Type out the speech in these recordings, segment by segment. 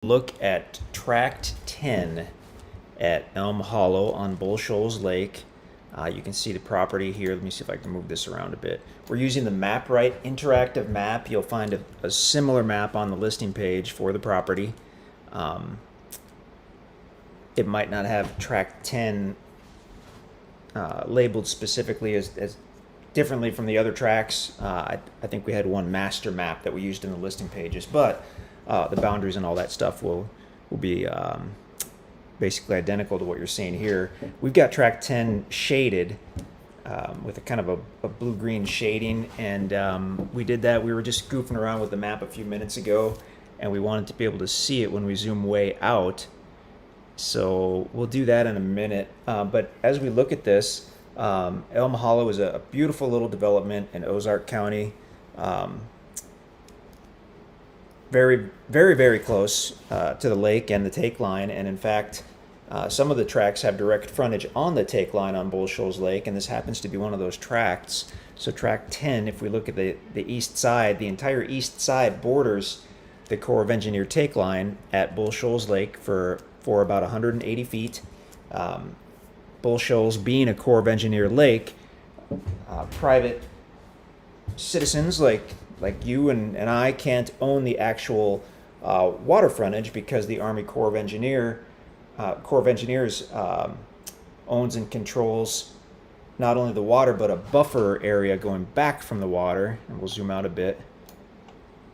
Look at Tract 10 at Elm Hollow on Shoals Lake. You can see the property here. Let me see if I can move this around a bit. We're using the MapRight interactive map. You'll find a similar map on the listing page for the property. It might not have Tract 10 labeled specifically as differently from the other tracks. I think we had one master map that we used in the listing pages, but the boundaries and all that stuff will be basically identical to what you're seeing here. We've got Tract 10 shaded with a kind of a blue-green shading, and we did that. We were just goofing around with the map a few minutes ago, and we wanted to be able to see it when we zoom way out. So we'll do that in a minute. But as we look at this, Elm Hollow is a beautiful little development in Ozark County. Very, very, very close to the lake and the take line. And in fact, some of the tracts have direct frontage on the take line on Bull Shoals Lake, and this happens to be one of those tracts. So Tract 10, if we look at the east side, the entire east side borders the Corps of Engineer take line at Bull Shoals Lake for about 180 feet. Bull Shoals being a Corps of Engineer lake, private citizens like you and I can't own the actual water frontage because the Army Corps of Engineers owns and controls not only the water but a buffer area going back from the water. And we'll zoom out a bit,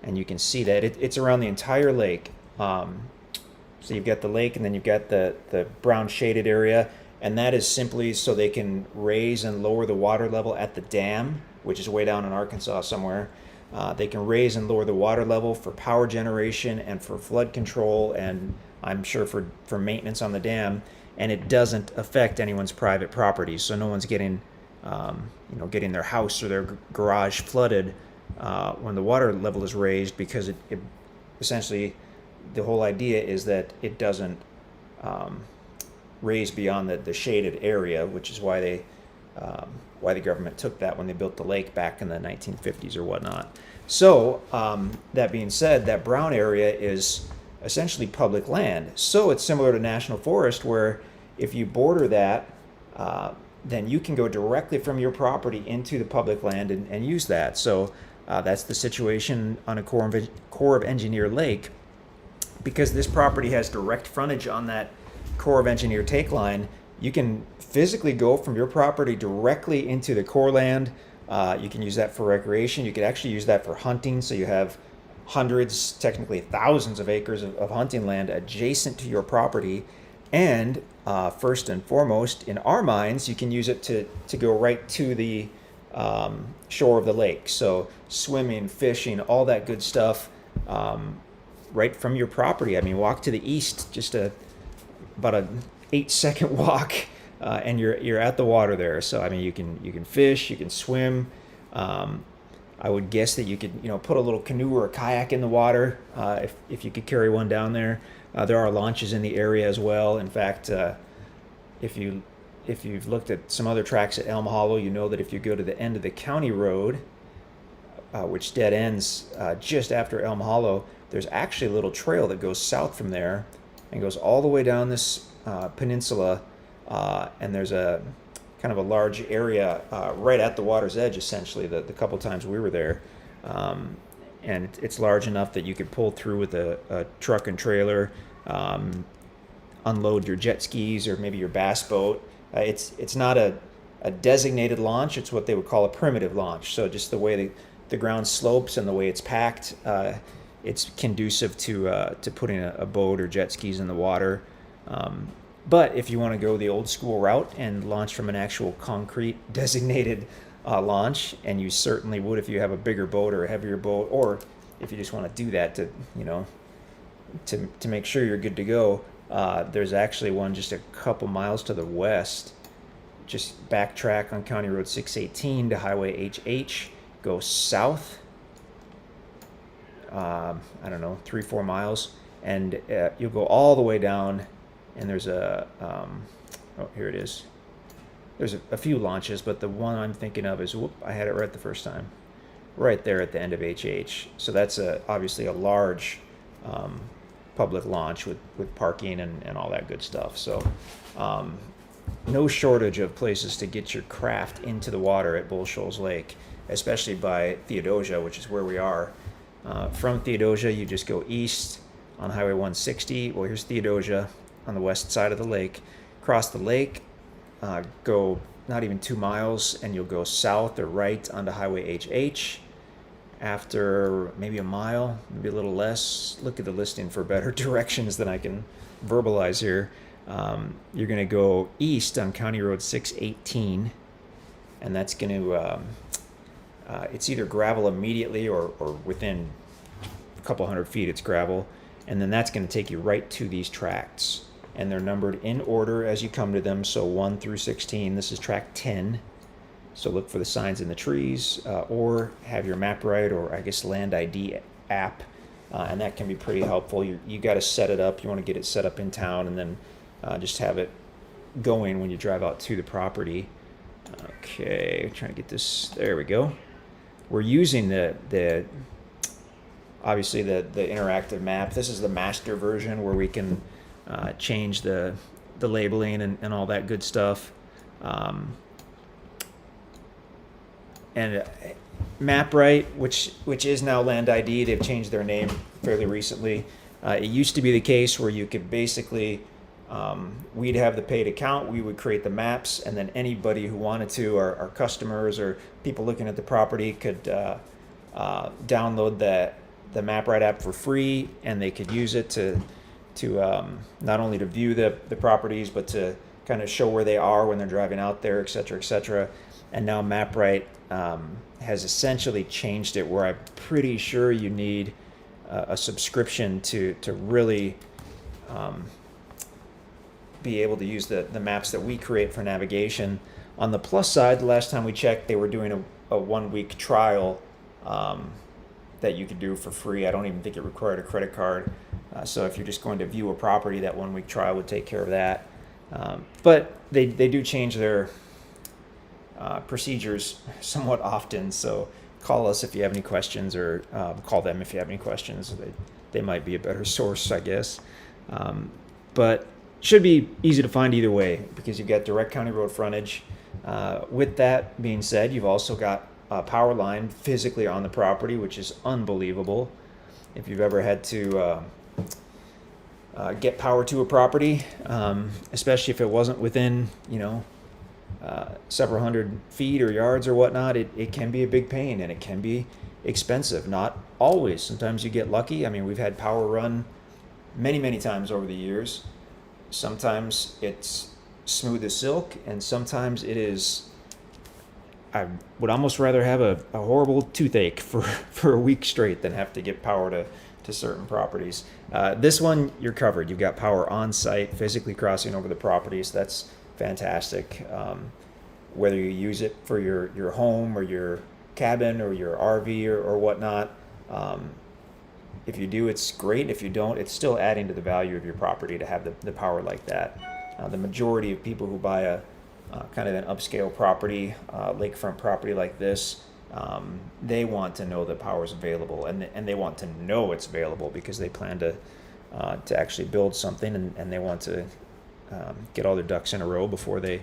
and you can see that it's around the entire lake. So you've got the lake, and then you've got the brown shaded area, and that is simply so they can raise and lower the water level at the dam, which is way down in Arkansas somewhere. They can raise and lower the water level for power generation and for flood control, and I'm sure for maintenance on the dam. And it doesn't affect anyone's private property, so no one's getting their house or their garage flooded when the water level is raised, because it essentially, the whole idea is that it doesn't raise beyond the shaded area, which is why the government took that when they built the lake back in the 1950s or whatnot. So that being said, that brown area is essentially public land. So it's similar to national forest, where if you border that, then you can go directly from your property into the public land and use that. So that's the situation on a Corps of Engineer lake. Because this property has direct frontage on that Corps of Engineer take line, you can physically go from your property directly into the Corps land. You can use that for recreation. You could actually use that for hunting. So you have hundreds, technically thousands of acres of hunting land adjacent to your property. And first and foremost, in our minds, you can use it to go right to the shore of the lake. So swimming, fishing, all that good stuff. Right from your property. I mean, walk to the east, just about a 8-second walk, and you're at the water there. So I mean, you can fish, you can swim. I would guess that you could put a little canoe or a kayak in the water if you could carry one down there. There are launches in the area as well. In fact, if you've looked at some other tracks at Elm Hollow, you know that if you go to the end of the county road, which dead ends just after Elm Hollow, there's actually a little trail that goes south from there and goes all the way down this peninsula, and there's a kind of a large area right at the water's edge, essentially, the couple times we were there. And it's large enough that you could pull through with a truck and trailer, unload your jet skis or maybe your bass boat. It's not a designated launch. It's what they would call a primitive launch. So just the way the ground slopes and the way it's packed, it's conducive to putting a boat or jet skis in the water. But if you want to go the old school route and launch from an actual concrete designated launch, and you certainly would if you have a bigger boat or a heavier boat, or if you just want to do that to make sure you're good to go, there's actually one just a couple miles to the west. Just backtrack on County Road 618 to Highway HH, go south, I don't know, 3-4 miles, and you'll go all the way down, and there's here it is. There's a few launches, but the one I'm thinking of is, I had it right the first time, right there at the end of HH. So that's obviously a large public launch with parking and all that good stuff. So no shortage of places to get your craft into the water at Bull Shoals Lake, especially by Theodosia, which is where we are. From Theodosia, you just go east on Highway 160. Well, here's Theodosia on the west side of the lake. Cross the lake, go not even 2 miles, and you'll go south or right onto Highway HH. After maybe a mile, maybe a little less, look at the listing for better directions than I can verbalize here. You're going to go east on County Road 618, and that's going to, it's either gravel immediately or within a couple hundred feet it's gravel, and then that's going to take you right to these tracts. And they're numbered in order as you come to them, so 1 through 16. This is tract 10. So look for the signs in the trees, or have your MapRite or I guess Land ID app, and that can be pretty helpful. You got to set it up. You want to get it set up in town, and then just have it going when you drive out to the property. Okay, trying to get this. There we go. We're using the obviously the interactive map. This is the master version where we can change the labeling and all that good stuff. And MapRite, which is now Land ID, they've changed their name fairly recently. It used to be the case where you could basically, we'd have the paid account, we would create the maps, and then anybody who wanted to, our customers or people looking at the property, could download the MapRite app for free, and they could use it to not only to view the properties, but to kind of show where they are when they're driving out there, et cetera, et cetera. And now MapRite has essentially changed it where I'm pretty sure you need a subscription to really be able to use the maps that we create for navigation. On the plus side, the last time we checked, they were doing a 1 week trial that you could do for free. I don't even think it required a credit card. So if you're just going to view a property, that 1 week trial would take care of that. But they do change their procedures somewhat often, so call us if you have any questions, or call them if you have any questions. They might be a better source, I guess. But should be easy to find either way, because you've got direct county road frontage. With that being said, you've also got a power line physically on the property, which is unbelievable. If you've ever had to get power to a property, especially if it wasn't within, several hundred feet or yards or whatnot, it can be a big pain, and it can be expensive. Not always. Sometimes you get lucky. I mean, we've had power run many times over the years. Sometimes it's smooth as silk, and sometimes it is, I would almost rather have a horrible toothache for a week straight than have to get power to certain properties. This one, you're covered. You've got power on site, physically crossing over the properties. That's fantastic. Whether you use it for your home or your cabin or your RV or whatnot, if you do, it's great. If you don't, it's still adding to the value of your property to have the power like that. The majority of people who buy a kind of an upscale property, lakefront property like this, they want to know the power is available, and they want to know it's available because they plan to actually build something, and they want to get all their ducks in a row before they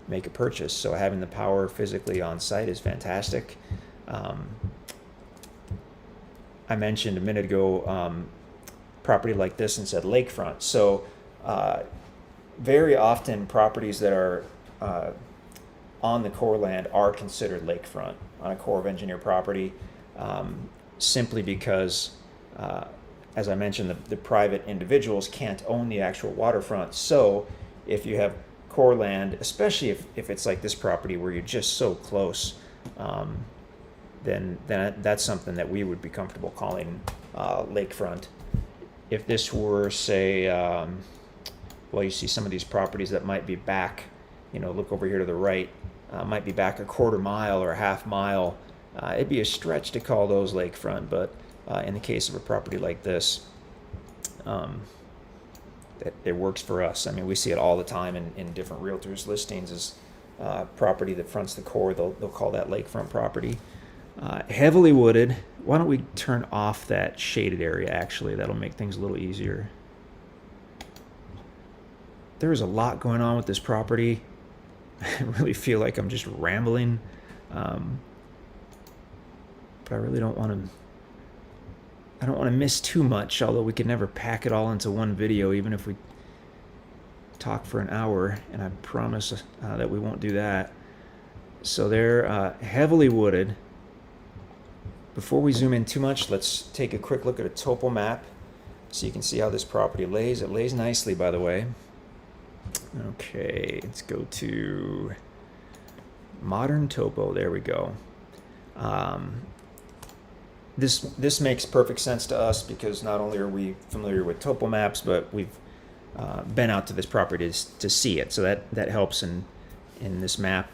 make a purchase. So having the power physically on site is fantastic. I mentioned a minute ago property like this and said lakefront. So very often properties that are on the Corps land are considered lakefront on a Corps of Engineer property, simply because as I mentioned, the private individuals can't own the actual waterfront. So if you have Corps land, especially if it's like this property where you're just so close, then that's something that we would be comfortable calling lakefront. If this were, say, well, you see some of these properties that might be back, look over here to the right, might be back a quarter mile or a half mile. It'd be a stretch to call those lakefront, but in the case of a property like this, it works for us. I mean, we see it all the time in different realtors' listings as property that fronts the Corps. They'll call that lakefront property. Heavily wooded, why don't we turn off that shaded area, actually? That'll make things a little easier. There's a lot going on with this property. I really feel like I'm just rambling. But I really don't want to... I don't want to miss too much, although we could never pack it all into one video, even if we talk for an hour, and I promise that we won't do that. So they're heavily wooded. Before we zoom in too much, let's take a quick look at a topo map so you can see how this property lays. It lays nicely, by the way. Okay, let's go to modern topo. There we go. This makes perfect sense to us because not only are we familiar with topo maps, but we've been out to this property to see it. So that helps in this map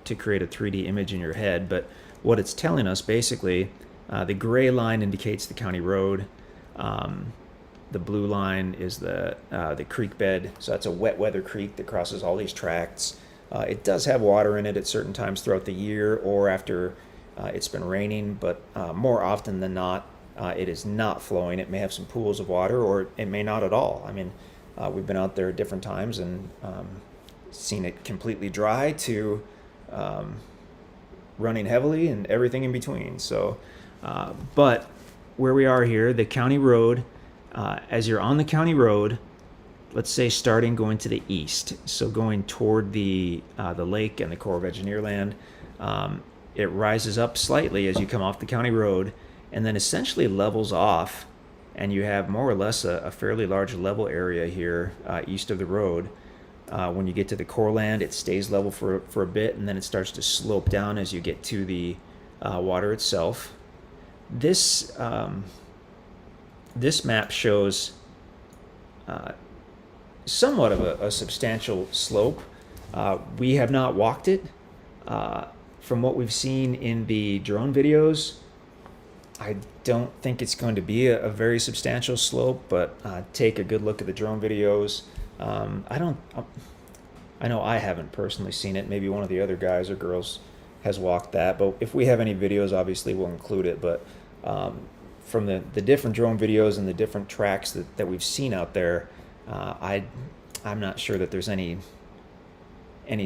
to create a 3D image in your head. But what it's telling us, basically, the gray line indicates the county road. The blue line is the creek bed. So that's a wet weather creek that crosses all these tracts. It does have water in it at certain times throughout the year or after it's been raining, but more often than not, it is not flowing. It may have some pools of water, or it may not at all. I mean, we've been out there at different times and seen it completely dry to running heavily and everything in between. So, but where we are here, the county road, as you're on the county road, let's say starting going to the east, so going toward the lake and the Corps of Engineer land, it rises up slightly as you come off the county road and then essentially levels off, and you have more or less a fairly large level area here east of the road. When you get to the Corps land, it stays level for a bit, and then it starts to slope down as you get to the water itself. This map shows somewhat of a substantial slope. We have not walked it. From what we've seen in the drone videos, I don't think it's going to be a very substantial slope, but take a good look at the drone videos. I know I haven't personally seen it. Maybe one of the other guys or girls has walked that, but if we have any videos, obviously we'll include it. But from the different drone videos and the different tracks that we've seen out there, I'm not sure that there's any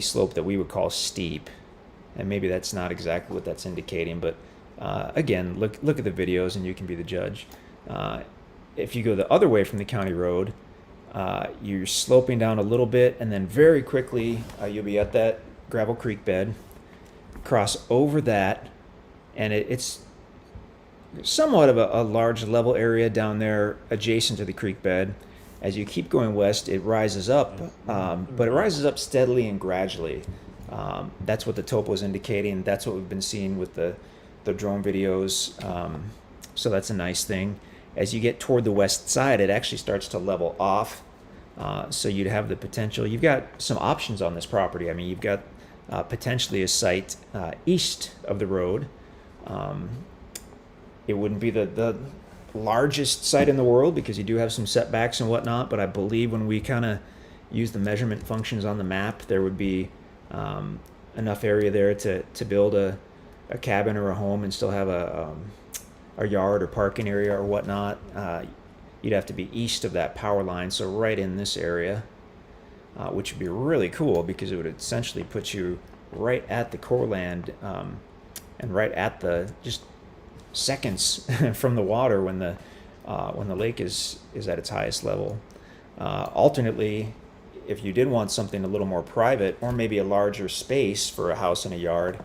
slope that we would call steep. And maybe that's not exactly what that's indicating, but again, look at the videos and you can be the judge. If you go the other way from the county road, you're sloping down a little bit, and then very quickly you'll be at that gravel creek bed, cross over that, and it's somewhat of a large level area down there adjacent to the creek bed. As you keep going west, it rises up, but it rises up steadily and gradually. That's what the topo is indicating. That's what we've been seeing with the drone videos. So that's a nice thing. As you get toward the west side, it actually starts to level off. So you'd have the potential. You've got some options on this property. I mean, you've got potentially a site east of the road. It wouldn't be the largest site in the world because you do have some setbacks and whatnot, but I believe when we kind of use the measurement functions on the map, there would be enough area there to build a cabin or a home and still have a yard or parking area or whatnot. You'd have to be east of that power line, so right in this area, which would be really cool because it would essentially put you right at the core land and right at the just seconds from the water when the lake is at its highest level. Alternately, if you did want something a little more private or maybe a larger space for a house and a yard,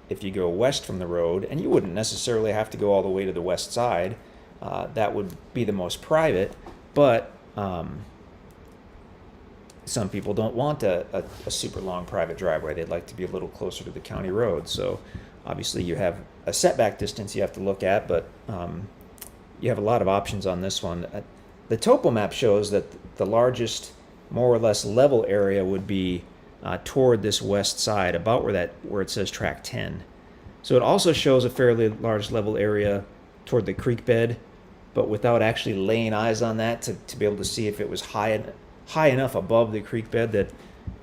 if you go west from the road, and you wouldn't necessarily have to go all the way to the west side, that would be the most private, but some people don't want a super long private driveway. They'd like to be a little closer to the county road. So obviously you have a setback distance you have to look at, but you have a lot of options on this one. The topo map shows that the largest, more or less level area would be toward this west side, about where it says Tract 10. So it also shows a fairly large level area toward the creek bed, but without actually laying eyes on that to be able to see if it was high enough above the creek bed that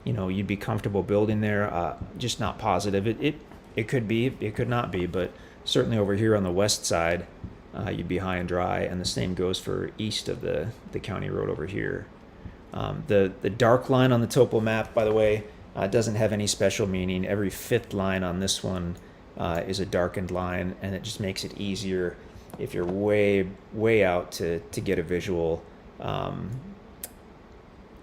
you'd be comfortable building there. Just not positive. It could be, it could not be, but certainly over here on the west side, you'd be high and dry, and the same goes for east of the county road over here. The dark line on the topo map, by the way, doesn't have any special meaning. Every fifth line on this one is a darkened line, and it just makes it easier if you're way out to get a visual,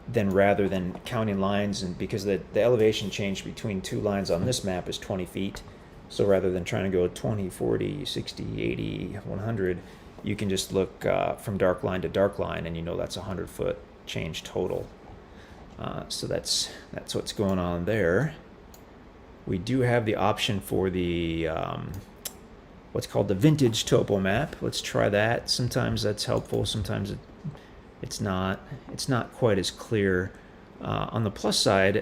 then rather than counting lines, and because the elevation change between two lines on this map is 20 feet. So rather than trying to go 20, 40, 60, 80, 100, you can just look from dark line to dark line, and you know that's a 100-foot change total. So that's what's going on there. We do have the option for the what's called the vintage topo map. Let's try that. Sometimes that's helpful. Sometimes it's not. It's not quite as clear. On the plus side,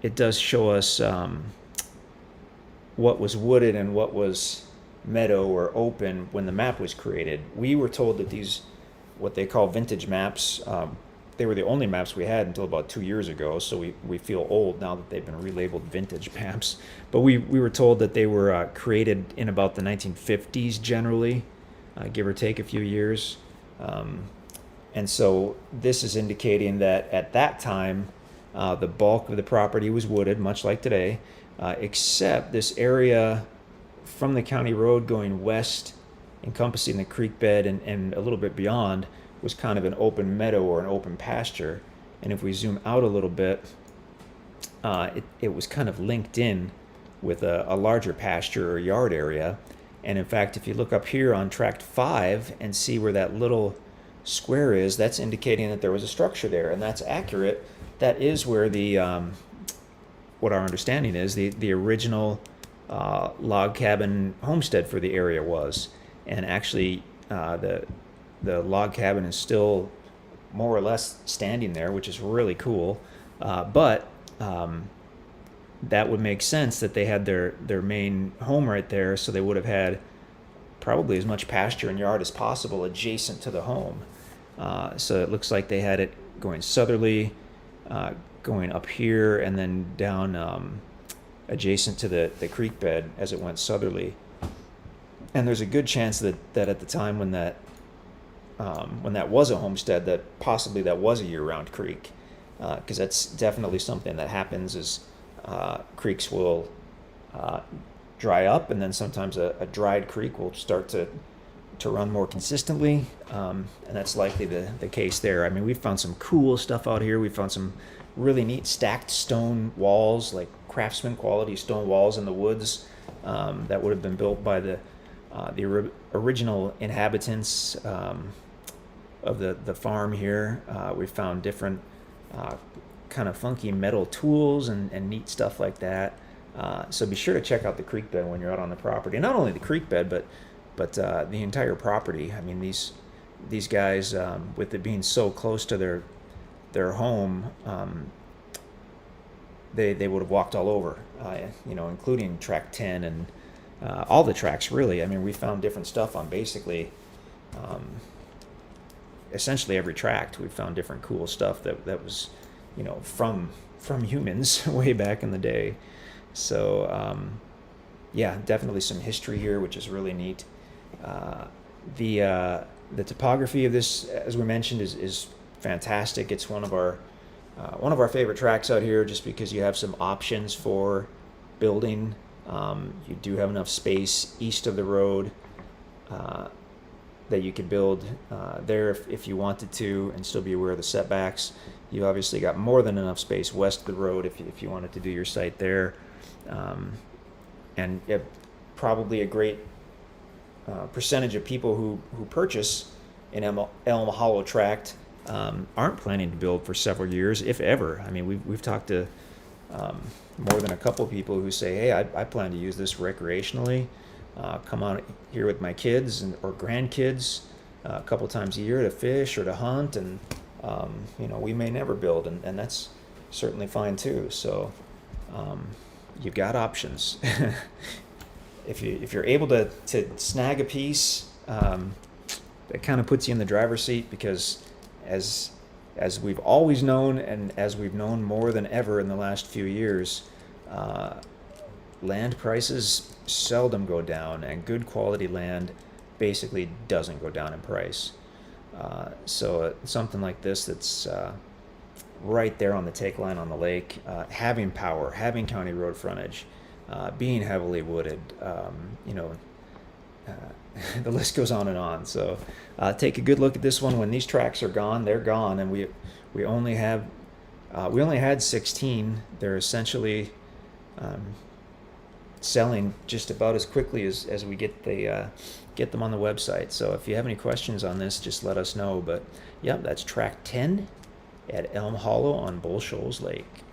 it does show us what was wooded and what was meadow or open when the map was created. We were told that these, what they call vintage maps, they were the only maps we had until about 2 years ago, so we feel old now that they've been relabeled vintage maps. But we were told that they were created in about the 1950s generally, give or take a few years. And so this is indicating that at that time, the bulk of the property was wooded, much like today, except this area from the county road going west, encompassing the creek bed and a little bit beyond, was kind of an open meadow or an open pasture. And if we zoom out a little bit, it was kind of linked in with a larger pasture or yard area. And in fact, if you look up here on Tract 5 and see where that little square is, that's indicating that there was a structure there, and that's accurate. That is where the what our understanding is, the original log cabin homestead for the area was. And actually the log cabin is still more or less standing there, which is really cool. But that would make sense that they had their main home right there, so they would have had probably as much pasture and yard as possible adjacent to the home. So it looks like they had it going southerly, going up here, and then down adjacent to the creek bed as it went southerly. And there's a good chance that at the time when that was a homestead, that possibly that was a year-round creek, because that's definitely something that happens is creeks will dry up, and then sometimes a dried creek will start to run more consistently, and that's likely the case there. I mean, we've found some cool stuff out here. We found some really neat stacked stone walls, like craftsman quality stone walls in the woods that would have been built by the original inhabitants of the farm here. We found different kind of funky metal tools and neat stuff like that. So be sure to check out the creek bed when you're out on the property. And not only the creek bed, but the entire property. I mean, these guys, with it being so close to their home, they would have walked all over, including Tract 10 and all the tracks, really. I mean, we found different stuff on basically essentially every tract. We found different cool stuff that was, from humans way back in the day. So yeah, definitely some history here, which is really neat. The topography of this, as we mentioned, is fantastic. It's one of our favorite tracks out here, just because you have some options for building. You do have enough space east of the road that you could build there if you wanted to, and still be aware of the setbacks. You obviously got more than enough space west of the road if you wanted to do your site there. And probably a great percentage of people who purchase an Elm Hollow tract aren't planning to build for several years, if ever. I mean, we've talked to more than a couple of people who say, hey, I plan to use this recreationally, come out here with my kids or grandkids a couple times a year to fish or to hunt, and we may never build, and that's certainly fine too. So you've got options. If you're able to snag a piece, that kind of puts you in the driver's seat, because as we've always known, and as we've known more than ever in the last few years, land prices seldom go down, and good quality land basically doesn't go down in price. So something like this that's right there on the take line on the lake, having power, having county road frontage, being heavily wooded, the list goes on and on. So take a good look at this one. When these tracts are gone, they're gone, and we only had 16. They're essentially selling just about as quickly as we get them on the website. So if you have any questions on this, just let us know. But yeah, that's tract 10 at Elm Hollow on Bull Shoals Lake.